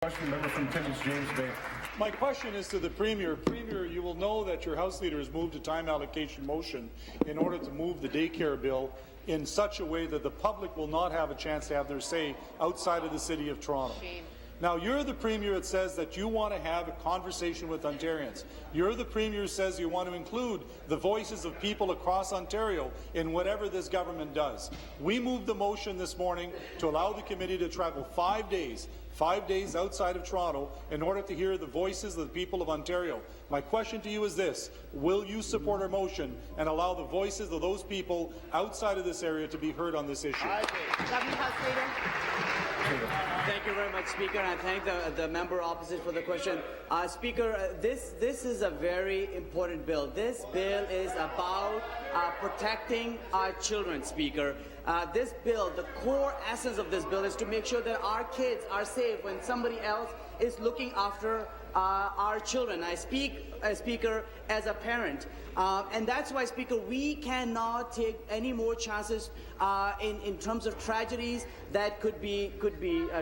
Question, member from Timmins, James Bay. My question is to the Premier. Premier, you will know that your House Leader has moved a time allocation motion in order to move the daycare bill in such a way that the public will not have a chance to have their say outside of the City of Toronto. Shame. Now, you're the Premier that says that you want to have a conversation with Ontarians. You're the Premier who says you want to include the voices of people across Ontario in whatever this government does. We moved the motion this morning to allow the committee to travel 5 days outside of Toronto in order to hear the voices of the people of Ontario. My question to you is this: will you support our motion and allow the voices of those people outside of this area to be heard on this issue? Government House Leader. Thank you very much, Speaker, and I thank the member opposite for the question. Speaker, this is a very important bill. This bill is about protecting our children, Speaker. This bill, the core essence of this bill is to make sure that our kids are safe when somebody else is looking after our children. I speak, Speaker, as a parent. And that's why, Speaker, we cannot take any more chances in terms of tragedies that could be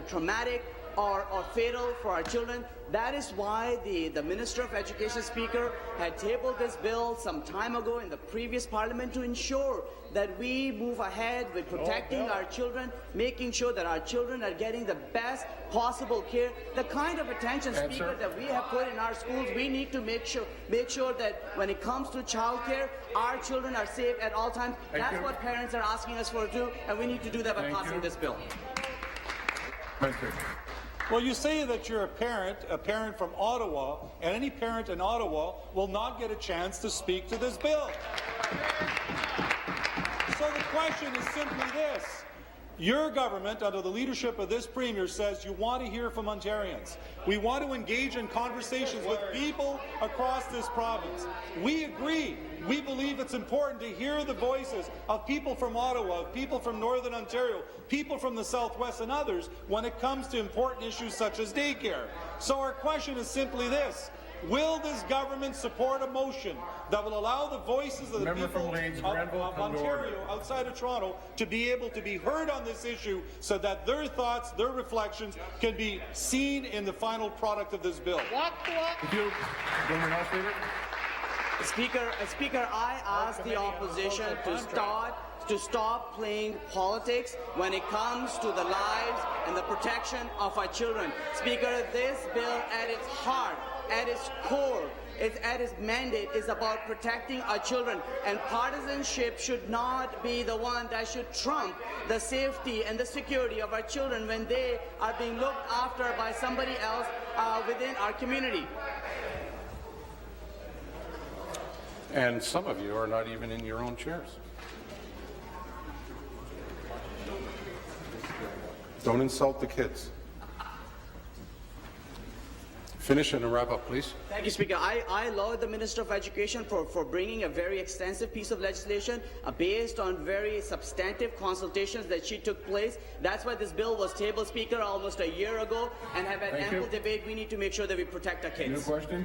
traumatic or fatal for our children. That is why the Minister of Education, Speaker, had tabled this bill some time ago in the previous Parliament to ensure that we move ahead with protecting our children, making sure that our children are getting the best possible care. The kind of attention, Speaker, that we have put in our schools, we need to make sure that when it comes to childcare, our children are safe at all times. That's what parents are asking us for too, and we need to do that by passing this bill. Thank you. Well, you say that you're a parent from Ottawa, and any parent in Ottawa will not get a chance to speak to this bill. So the question is simply this. Your government, under the leadership of this Premier, says you want to hear from Ontarians. We want to engage in conversations with people across this province. We agree. We believe it's important to hear the voices of people from Ottawa, of people from Northern Ontario, people from the Southwest and others when it comes to important issues such as daycare. So our question is simply this. Will this government support a motion that will allow the voices of the people of Ontario outside of Toronto to be able to be heard on this issue so that their thoughts, their reflections can be seen in the final product of this bill? Thank you. Government House Leader. Speaker, I ask the opposition to stop playing politics when it comes to the lives and the protection of our children. Speaker, this bill at its heart, at its core, at its mandate is about protecting our children, and partisanship should not be the one that should trump the safety and the security of our children when they are being looked after by somebody else within our community. And some of you are not even in your own chairs. Don't insult the kids. Finish and wrap up, please. Thank you, Speaker. I laud the Minister of Education for bringing a very extensive piece of legislation based on very substantive consultations that she took place. That's why this bill was tabled, Speaker, almost a year ago, and have had ample debate. We need to make sure that we protect our kids. New question.